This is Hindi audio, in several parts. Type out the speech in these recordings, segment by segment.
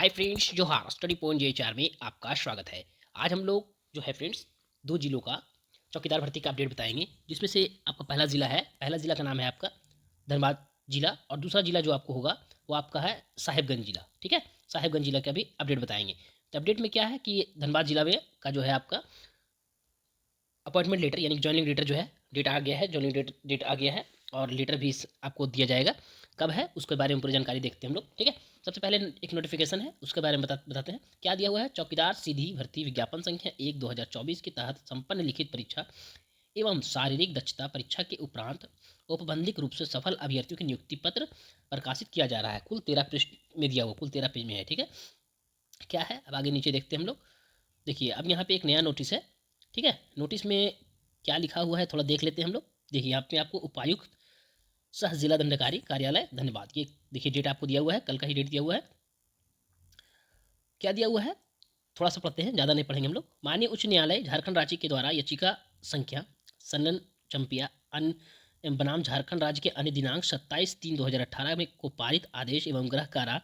हाय फ्रेंड्स, जोहार स्टडी पॉइंट JHR में आपका स्वागत है। आज हम लोग जो है फ्रेंड्स 2 जिलों का चौकीदार भर्ती का अपडेट बताएंगे, जिसमें से आपका पहला ज़िला का नाम है आपका धनबाद जिला, और दूसरा ज़िला जो आपको होगा वो आपका है साहिबगंज जिला। ठीक है, साहिबगंज जिला का भी अपडेट बताएंगे। तो अपडेट में क्या है कि धनबाद जिला में का जो है आपका अपॉइंटमेंट लेटर यानी जॉइनिंग लेटर जो है डेट आ गया है, जॉइनिंग डेट आ गया है, और लेटर भी आपको दिया जाएगा। कब है उसके बारे में पूरी जानकारी देखते हैं हम लोग। ठीक है, सबसे पहले एक नोटिफिकेशन है उसके बारे में बताते हैं क्या दिया हुआ है। चौकीदार सीधी भर्ती विज्ञापन संख्या 1/2024 के तहत संपन्न लिखित परीक्षा एवं शारीरिक दक्षता परीक्षा के उपरांत औपबंधिक रूप से सफल अभ्यर्थियों की नियुक्ति पत्र प्रकाशित किया जा रहा है। कुल 13 पृष्ठ में दिया हुआ, कुल 13 पेज में है। ठीक है, क्या है अब आगे नीचे देखते हैं हम लोग। देखिए अब यहाँ पे एक नया नोटिस है। ठीक है, नोटिस में क्या लिखा हुआ है थोड़ा देख लेते हैं हम लोग। देखिए यहाँ पे आपको उपायुक्त सह जिला दंडाधिकारी कार्यालय धन्यवाद, ये देखिए डेट आपको दिया हुआ है, कल का ही डेट दिया हुआ है। क्या दिया हुआ है थोड़ा सा पढ़ते हैं, ज़्यादा नहीं पढ़ेंगे हम लोग। माननीय उच्च न्यायालय झारखंड राज्य के द्वारा याचिका संख्या सनन चंपिया अन बनाम झारखंड राज्य के अन्य दिनांक 27/3/2018 में को पारित आदेश एवं गृह कारा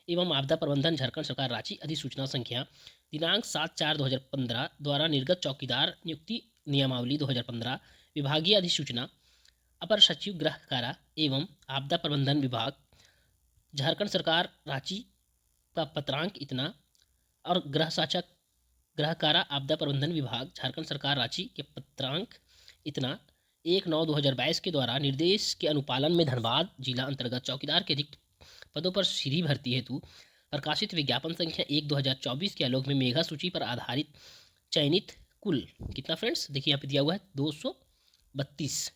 एवं आपदा प्रबंधन झारखंड सरकार रांची अधिसूचना संख्या दिनांक 7/4/2015 द्वारा निर्गत चौकीदार नियुक्ति नियमावली 2015 विभागीय अधिसूचना अपर सचिव गृह कारा एवं आपदा प्रबंधन विभाग झारखंड सरकार रांची का पत्रांक इतना, और गृह शासक गृह कारा आपदा प्रबंधन विभाग झारखंड सरकार रांची के पत्रांक इतना 1/9/2022 के द्वारा निर्देश के अनुपालन में धनबाद जिला अंतर्गत चौकीदार के रिक्त पदों पर सीधी भर्ती हेतु प्रकाशित विज्ञापन संख्या 1/2024 के आलोक में मेघा सूची पर आधारित चयनित कुल कितना फ्रेंड्स, देखिए यहाँ पे दिया हुआ है 232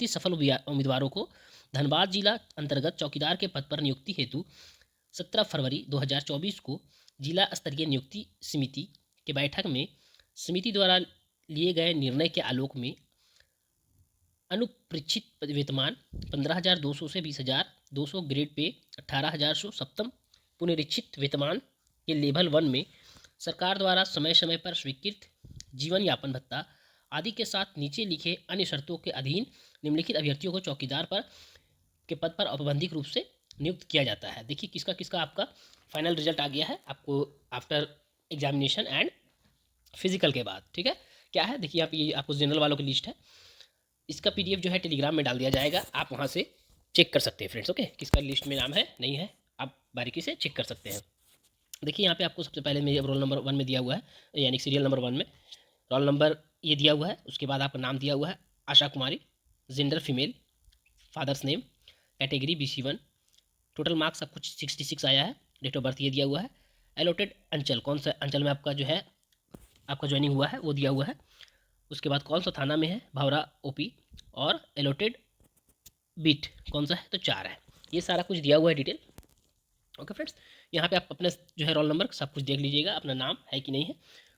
सफल उम्मीदवारों को धनबाद जिला अंतर्गत चौकीदार के पद पर नियुक्ति हेतु 17 फरवरी 2024 को जिला स्तरीय नियुक्ति समिति के बैठक में समिति द्वारा लिए गए निर्णय के आलोक में अनुपरीक्षित वेतमान 15,200 से 20,200, ग्रेड पे 18,100, सप्तम पुनरीक्षित वेतमान के लेवल 1 में सरकार द्वारा समय समय पर स्वीकृत जीवन यापन भत्ता आदि के साथ नीचे लिखे अन्य शर्तों के अधीन निम्नलिखित अभ्यर्थियों को चौकीदार पर के पद पर औपबंधिक रूप से नियुक्त किया जाता है। देखिए किसका किसका आपका फाइनल रिजल्ट आ गया है आपको आफ्टर एग्जामिनेशन एंड फिजिकल के बाद। ठीक है, क्या है देखिए यहाँ पे ये आपको जनरल वालों की लिस्ट है, इसका PDF जो है टेलीग्राम में डाल दिया जाएगा, आप वहाँ से चेक कर सकते हैं फ्रेंड्स। ओके, किसका लिस्ट में नाम है नहीं है आप बारीकी से चेक कर सकते हैं। देखिए यहाँ पे आपको सबसे पहले में रोल नंबर 1 में दिया हुआ है, यानी सीरियल नंबर 1 में रोल नंबर ये दिया हुआ है। उसके बाद आपका नाम दिया हुआ है Asha Kumari, gender female, father's name, category BC1, total marks आपको 66 आया है, डेट ऑफ बर्थ ये दिया हुआ है। एलोटेड अंचल, कौन सा अंचल में आपका जो है आपका ज्वाइनिंग हुआ है वो दिया हुआ है। उसके बाद कौन सा थाना में है, भावरा OP, और एलोटेड बीट कौन सा है तो 4 है। ये सारा कुछ दिया हुआ है डिटेल। ओके फ्रेंड्स, यहाँ पे आप अपने जो है रोल नंबर सब कुछ देख लीजिएगा, अपना नाम है कि नहीं है।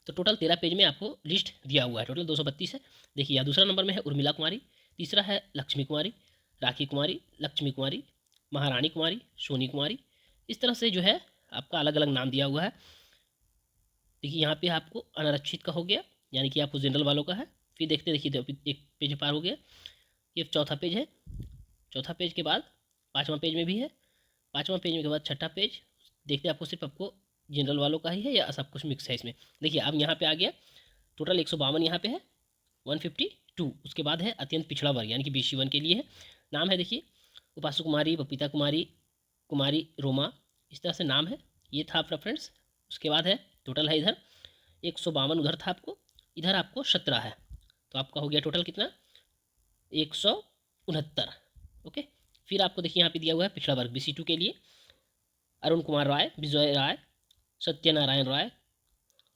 तो टोटल 13 पेज में आपको लिस्ट दिया हुआ है, टोटल 232 है। देखिए यहाँ दूसरा नंबर में है उर्मिला कुमारी, तीसरा है लक्ष्मी कुमारी, राखी कुमारी, लक्ष्मी कुमारी, महारानी कुमारी, सोनी कुमारी, इस तरह से जो है आपका अलग अलग नाम दिया हुआ है। देखिए यहाँ पे आपको अनारक्षित का हो गया, यानी कि आपको जनरल वालों का है। फिर देखते देखिए एक पेज पार हो गया, ये चौथा पेज है। चौथा पेज के बाद पाँचवा पेज में भी है, पाँचवा पेज के बाद छठा पेज। देखते आपको सिर्फ आपको जनरल वालों का ही है या सब कुछ मिक्स है इसमें। देखिए अब यहाँ पे आ गया टोटल 152 यहाँ पे है, 152। उसके बाद है अत्यंत पिछड़ा वर्ग यानी कि BC1 के लिए है। नाम है देखिए उपासु कुमारी, बपीता कुमारी, कुमारी रोमा, इस तरह से नाम है। ये था आपका फ्रेंड्स। उसके बाद है टोटल है इधर 152, उधर था आपको, इधर आपको 17 है, तो आपका हो गया टोटल कितना 169। ओके, फिर आपको देखिए यहाँ पे दिया हुआ है पिछड़ा वर्ग BC2 के लिए अरुण कुमार राय, विजय राय, सत्यनारायण राय,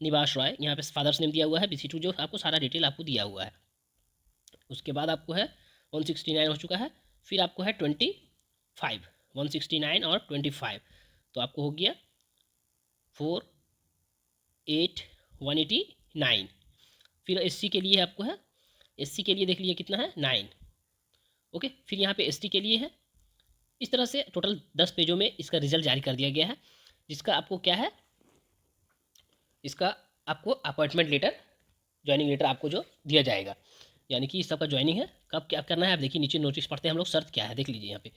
निवास राय, यहाँ पे फादर्स नेम दिया हुआ है BC2 जो आपको सारा डिटेल आपको दिया हुआ है। उसके बाद आपको है 169 हो चुका है, फिर आपको है 25, 169 और 25, तो आपको हो गया 4, 8, 189। फिर SC के लिए आपको है, SC के लिए देख लीजिए कितना है 9। ओके, फिर यहाँ पे ST के लिए है। इस तरह से टोटल 10 पेजों में इसका रिजल्ट जारी कर दिया गया है, जिसका आपको क्या है, इसका आपको अपॉइंटमेंट लेटर, ज्वाइनिंग लेटर आपको जो दिया जाएगा, यानी कि इस सबका ज्वाइनिंग है। कब क्या करना है आप देखिए नीचे नोटिस पढ़ते हैं हम लोग। शर्त क्या है देख लीजिए यहाँ पे,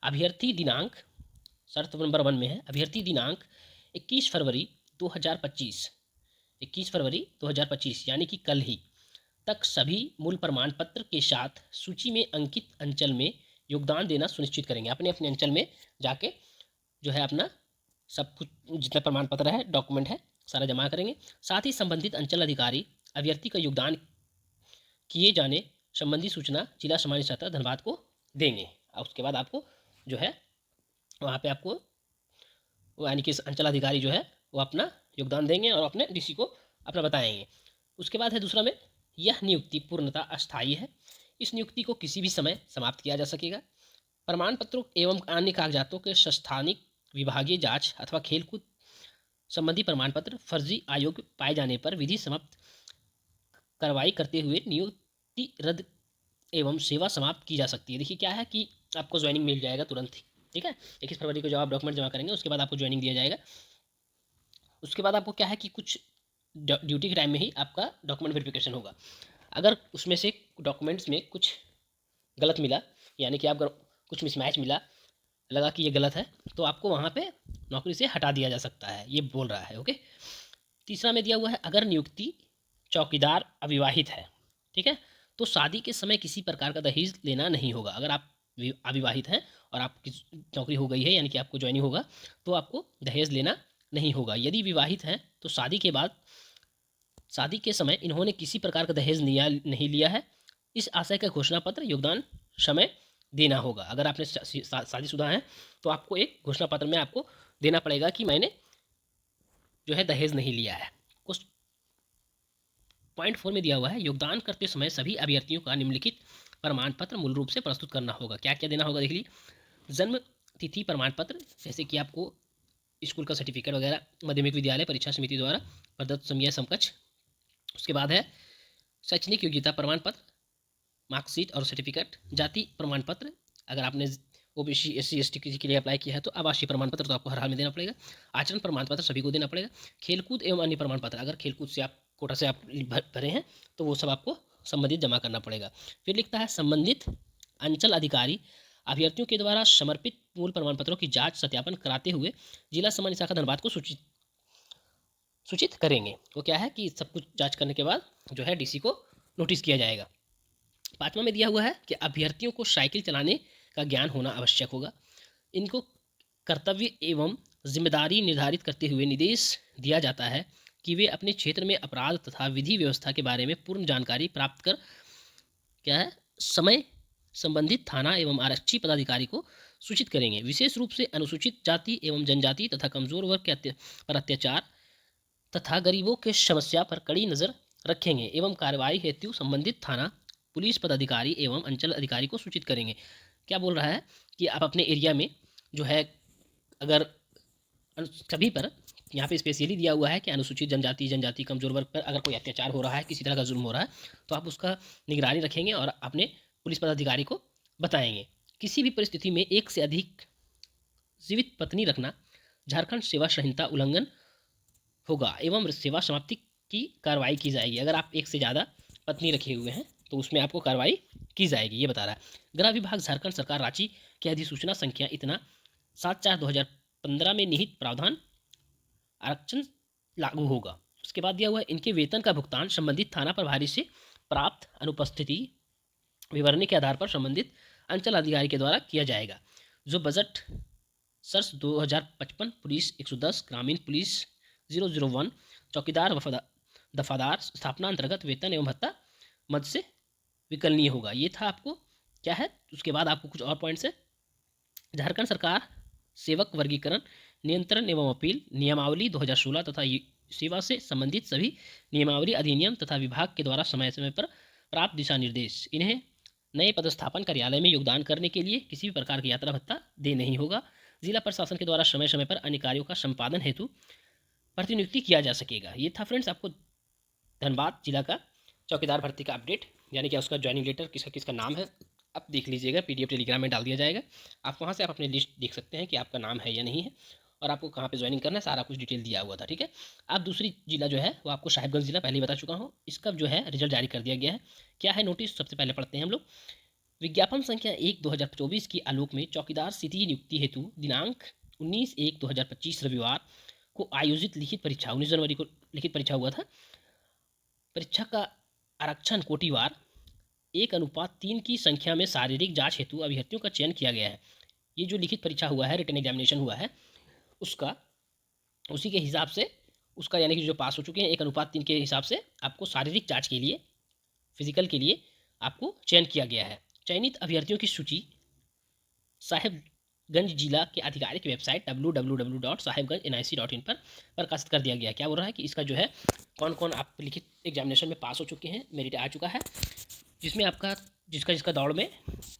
अभ्यर्थी दिनांक शर्त नंबर 1 में है, अभ्यर्थी दिनांक 21 फरवरी 2025 21 फरवरी 2025 यानी कि कल ही तक सभी मूल प्रमाण पत्र के साथ सूची में अंकित अंचल में योगदान देना सुनिश्चित करेंगे। अपने अपने अंचल में जाके जो है अपना सब कुछ जितना प्रमाण पत्र है, डॉक्यूमेंट है, सारा जमा करेंगे। साथ ही संबंधित अंचल अधिकारी अभ्यर्थी का योगदान किए जाने संबंधी सूचना जिला सामान्य सतह धनबाद को देंगे। और उसके बाद आपको जो है वहाँ पे आपको यानी कि अंचल अधिकारी जो है वो अपना योगदान देंगे और अपने डीसी को अपना बताएंगे। उसके बाद है दूसरा में, यह नियुक्ति पूर्णतः अस्थायी है। इस नियुक्ति को किसी भी समय समाप्त किया जा सकेगा। प्रमाण पत्रों एवं अन्य कागजातों के संस्थानिक विभागीय जांच अथवा खेलकूद संबंधी प्रमाण पत्र फर्जी अयोग्य पाए जाने पर विधि समाप्त कार्रवाई करते हुए नियुक्ति रद्द एवं सेवा समाप्त की जा सकती है। देखिए क्या है कि आपको ज्वाइनिंग मिल जाएगा तुरंत ही, ठीक है। 21 फरवरी को जब आप डॉक्यूमेंट जमा करेंगे उसके बाद आपको ज्वाइनिंग दिया जाएगा। उसके बाद आपको क्या है कि कुछ ड्यूटी के टाइम में ही आपका डॉक्यूमेंट वेरिफिकेशन होगा। अगर उसमें से डॉक्यूमेंट्स में कुछ गलत मिला, यानी कि आप कुछ मिसमैच मिला, लगा कि ये गलत है, तो आपको वहाँ पे नौकरी से हटा दिया जा सकता है, ये बोल रहा है। ओके। तीसरा में दिया हुआ है, अगर नियुक्ति चौकीदार अविवाहित है, ठीक है, तो शादी के समय किसी प्रकार का दहेज लेना नहीं होगा। अगर आप अविवाहित हैं और आपकी नौकरी हो गई है यानी कि आपको ज्वाइनिंग होगा तो आपको दहेज लेना नहीं होगा। यदि विवाहित हैं तो शादी के बाद शादी के समय इन्होंने किसी प्रकार का दहेज नहीं लिया है, इस आशय का घोषणा पत्र योगदान समय देना होगा। अगर आपने शादीशुदा हैं तो आपको एक घोषणा पत्र में आपको देना पड़ेगा कि मैंने जो है दहेज नहीं लिया है। कुछ पॉइंट 4 में दिया हुआ है, योगदान करते समय सभी अभ्यर्थियों का निम्नलिखित प्रमाण पत्र मूल रूप से प्रस्तुत करना होगा। क्या क्या देना होगा देख लीजिए। जन्म तिथि प्रमाण पत्र, जैसे कि आपको स्कूल का सर्टिफिकेट वगैरह, माध्यमिक विद्यालय परीक्षा समिति द्वारा प्रदत्त समय समकक्ष। उसके बाद है शैक्षणिक योग्यता प्रमाण पत्र, मार्कशीट और सर्टिफिकेट। जाति प्रमाण पत्र, अगर आपने ओबीसी एससी एसटी के लिए अप्लाई किया है तो आवासीय प्रमाण पत्र तो आपको हर हाल में देना पड़ेगा। आचरण प्रमाण पत्र सभी को देना पड़ेगा। खेलकूद एवं अन्य प्रमाण पत्र, अगर खेलकूद से आप कोटा से आप भरे हैं तो वो सब आपको संबंधित जमा करना पड़ेगा। फिर लिखता है, संबंधित अंचल अधिकारी अभ्यर्थियों के द्वारा समर्पित मूल प्रमाण पत्रों की जांच सत्यापन कराते हुए जिला सामान्य शाखा धनबाद को सूचित करेंगे। वो क्या है कि सब कुछ जांच करने के बाद जो है डीसी को नोटिस किया जाएगा। 5वां में दिया हुआ है कि अभ्यर्थियों को साइकिल चलाने का ज्ञान होना आवश्यक होगा। इनको कर्तव्य एवं जिम्मेदारी निर्धारित करते हुए निर्देश दिया जाता है कि वे अपने क्षेत्र में अपराध तथा विधि व्यवस्था के बारे में पूर्ण जानकारी प्राप्त कर क्या है समय संबंधित थाना एवं आरक्षी पदाधिकारी को सूचित करेंगे। विशेष रूप से अनुसूचित जाति एवं जनजाति तथा कमजोर वर्ग पर अत्याचार तथा गरीबों के समस्या पर कड़ी नज़र रखेंगे एवं कार्रवाई हेतु संबंधित थाना पुलिस पदाधिकारी एवं अंचल अधिकारी को सूचित करेंगे। क्या बोल रहा है कि आप अपने एरिया में जो है अगर सभी पर यहाँ पे स्पेशली दिया हुआ है कि अनुसूचित जनजाति कमजोर वर्ग पर अगर कोई अत्याचार हो रहा है, किसी तरह का जुल्म हो रहा है, तो आप उसका निगरानी रखेंगे और अपने पुलिस पदाधिकारी को बताएंगे। किसी भी परिस्थिति में एक से अधिक जीवित पत्नी रखना झारखंड सेवा संहिता उल्लंघन होगा एवं सेवा समाप्ति की कार्रवाई की जाएगी। अगर आप एक से ज़्यादा पत्नी रखे हुए हैं तो उसमें आपको कार्रवाई की जाएगी, ये बता रहा है। गृह विभाग झारखंड सरकार रांची की अधिसूचना संख्या इतना 7/4/2015 में निहित प्रावधान आरक्षण लागू होगा। उसके बाद दिया हुआ है, इनके वेतन का भुगतान संबंधित थाना प्रभारी से प्राप्त अनुपस्थिति विवरणी के आधार पर संबंधित अंचल अधिकारी के द्वारा किया जाएगा। जो बजट सर्ष 2055 पुलिस 110 ग्रामीण पुलिस 001 चौकीदार दफादार स्थापना अंतर्गत वेतन एवं भत्ता मद से विकलनीय होगा। ये था आपको क्या है। उसके बाद आपको कुछ और पॉइंट्स है। झारखंड सरकार सेवक वर्गीकरण नियंत्रण एवं अपील नियमावली 2016 तथा सेवा से संबंधित सभी नियमावली अधिनियम तथा विभाग के द्वारा समय समय पर प्राप्त दिशा निर्देश, इन्हें नए पदस्थापन कार्यालय में योगदान करने के लिए किसी भी प्रकार की यात्रा भत्ता दे नहीं होगा। जिला प्रशासन के द्वारा समय समय पर अन्य कार्यों का संपादन हेतु प्रतिनियुक्ति किया जा सकेगा। ये था फ्रेंड्स आपको धनबाद जिला का चौकीदार भर्ती का अपडेट, यानी कि उसका ज्वाइनिंग लेटर किसका किसका नाम है आप देख लीजिएगा, पीडीएफ टेलीग्राम में डाल दिया जाएगा। आप वहाँ से आप अपनी लिस्ट देख सकते हैं कि आपका नाम है या नहीं है और आपको कहाँ पे ज्वाइनिंग करना है, सारा कुछ डिटेल दिया हुआ था। ठीक है। आप दूसरी जिला जो है वो आपको साहिबगंज जिला पहले ही बता चुका हूँ, इसका जो है रिजल्ट जारी कर दिया गया है। क्या है नोटिस, सबसे पहले पढ़ते हैं हम लोग। विज्ञापन संख्या 1/2024 की आलोक में चौकीदार सिटी नियुक्ति हेतु दिनांक 19/1/2025 रविवार को आयोजित लिखित परीक्षा, 19 जनवरी को लिखित परीक्षा हुआ था। परीक्षा का आरक्षण कोटिवार 1:3 की संख्या में शारीरिक जांच हेतु अभ्यर्थियों का चयन किया गया है। ये जो लिखित परीक्षा हुआ है, रिटन एग्जामिनेशन हुआ है, उसका उसी के हिसाब से उसका यानी कि जो पास हो चुके हैं 1:3 के हिसाब से आपको शारीरिक जांच के लिए, फिजिकल के लिए आपको चयन किया गया है। चयनित अभ्यर्थियों की सूची साहिबगंज जिला के आधिकारिक वेबसाइट www.sahibganjnic.in पर प्रकाशित कर दिया गया। क्या बोल रहा है कि इसका जो है कौन कौन आप लिखित एग्जामिनेशन में पास हो चुके हैं, मेरिट आ चुका है, जिसमें आपका जिसका जिसका दौड़ में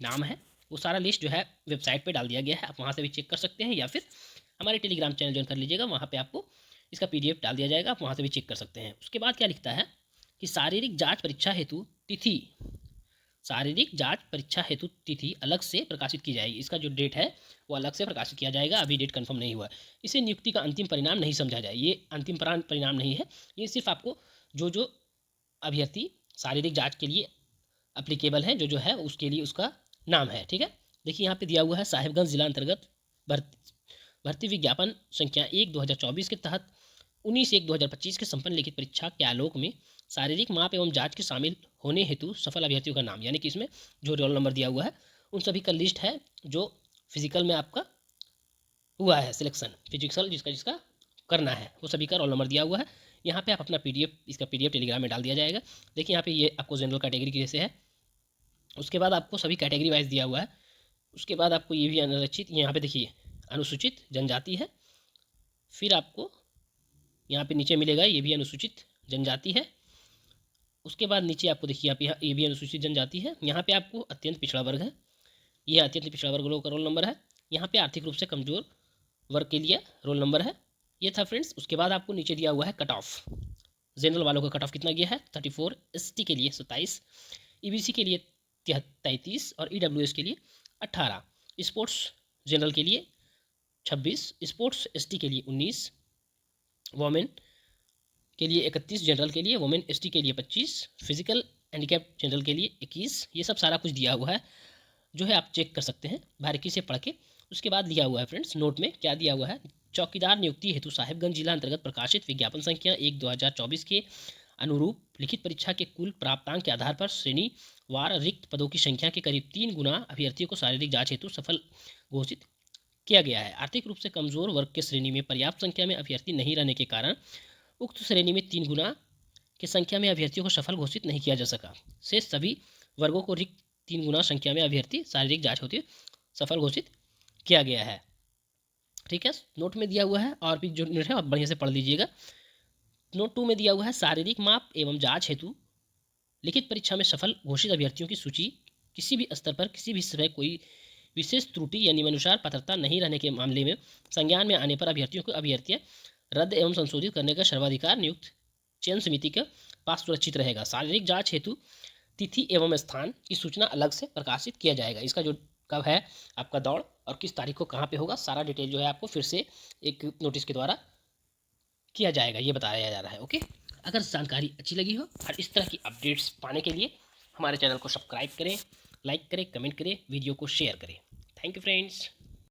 नाम है वो सारा लिस्ट जो है वेबसाइट पे डाल दिया गया है। आप वहाँ से भी चेक कर सकते हैं या फिर हमारे टेलीग्राम चैनल ज्वाइन कर लीजिएगा, वहाँ पे आपको इसका PDF डाल दिया जाएगा, आप वहाँ से भी चेक कर सकते हैं। उसके बाद क्या लिखता है कि शारीरिक जांच परीक्षा हेतु तिथि, शारीरिक जांच परीक्षा हेतु तिथि अलग से प्रकाशित की जाएगी। इसका जो डेट है वो अलग से प्रकाशित किया जाएगा, अभी डेट कंफर्म नहीं हुआ है। इसे नियुक्ति का अंतिम परिणाम नहीं समझा जाए, ये अंतिम परिणाम नहीं है, ये सिर्फ आपको जो जो अभ्यर्थी शारीरिक जांच के लिए अप्लीकेबल है, जो जो है उसके लिए उसका नाम है। ठीक है, देखिए यहाँ पे दिया हुआ है साहिबगंज जिला अंतर्गत भर्ती विज्ञापन संख्या 1/2024 के तहत 19/1/2025 के संपन्न लिखित परीक्षा के आलोक में शारीरिक माप एवं जांच के शामिल होने हेतु सफल अभ्यर्थियों का नाम, यानी कि इसमें जो रोल नंबर दिया हुआ है उन सभी का लिस्ट है जो फिजिकल में आपका हुआ है सिलेक्शन, फिजिकल जिसका जिसका करना है वो सभी का रोल नंबर दिया हुआ है। यहाँ पे आप अपना PDF, इसका PDF टेलीग्राम में डाल दिया जाएगा। देखिए यहाँ पे ये आपको जनरल कैटेगरी की जैसे है, उसके बाद आपको सभी कैटेगरी वाइज दिया हुआ है। उसके बाद आपको ये भी अनारक्षित, यहाँ पे देखिए अनुसूचित जनजाति है, फिर आपको यहाँ पे नीचे मिलेगा ये भी अनुसूचित जनजाति है। उसके बाद नीचे आपको देखिए यहाँ पे ये भी अनुसूचित जनजाति है। यहाँ पे आपको अत्यंत पिछड़ा वर्ग है, ये अत्यंत पिछड़ा वर्ग लोगों का रोल नंबर है। यहाँ पे आर्थिक रूप से कमजोर वर्ग के लिए रोल नंबर है। ये था फ्रेंड्स। उसके बाद आपको नीचे दिया हुआ है कट ऑफ, जनरल वालों का कट ऑफ कितना गया है 34, ST के लिए 27, EBC के लिए 33 और EWS के लिए 18, स्पोर्ट्स जनरल के लिए 26, स्पोर्ट्स ST के लिए 19, वोमेन के लिए 31, जनरल के लिए, वोमेन ST के लिए 25, फिजिकल हैंडीकैप जनरल के लिए 21। ये सब सारा कुछ दिया हुआ है जो है आप चेक कर सकते हैं बारीकी से पढ़ के। उसके बाद दिया हुआ है फ्रेंड्स नोट में क्या दिया हुआ है, चौकीदार नियुक्ति हेतु साहिबगंज जिला अंतर्गत प्रकाशित विज्ञापन संख्या 1/2024 के अनुरूप लिखित परीक्षा के कुल प्राप्तांक के आधार पर श्रेणीवार रिक्त पदों की संख्या के करीब 3 गुना अभ्यर्थियों को शारीरिक जांच हेतु सफल घोषित किया गया है। आर्थिक रूप से कमजोर वर्ग के श्रेणी में पर्याप्त संख्या में अभ्यर्थी नहीं रहने के कारण उक्त श्रेणी में 3 गुना की संख्या में अभ्यर्थियों को सफल घोषित नहीं किया जा सका। शेष सभी वर्गों को रिक्त 3 गुना संख्या में अभ्यर्थी शारीरिक जांच होती सफल घोषित किया गया है। ठीक है, नोट में दिया हुआ है और भी जो नोट है आप बढ़िया से पढ़ लीजिएगा। नोट 2 में दिया हुआ है शारीरिक माप एवं जांच हेतु लिखित परीक्षा में सफल घोषित अभ्यर्थियों की सूची किसी भी स्तर पर किसी भी समय कोई विशेष त्रुटि या नियमानुसार पात्रता नहीं रहने के मामले में संज्ञान में आने पर अभ्यर्थियों को अभ्यर्थियां रद्द एवं संशोधित करने का सर्वाधिकार नियुक्त चयन समिति के पास सुरक्षित रहेगा। शारीरिक जांच हेतु तिथि एवं स्थान की सूचना अलग से प्रकाशित किया जाएगा। इसका जो कब है आपका दौड़ और किस तारीख को कहाँ पे होगा, सारा डिटेल जो है आपको फिर से एक नोटिस के द्वारा किया जाएगा, ये बताया जा रहा है। ओके, अगर जानकारी अच्छी लगी हो और इस तरह की अपडेट्स पाने के लिए हमारे चैनल को सब्सक्राइब करें, लाइक करें, कमेंट करें, वीडियो को शेयर करें। Thank you friends.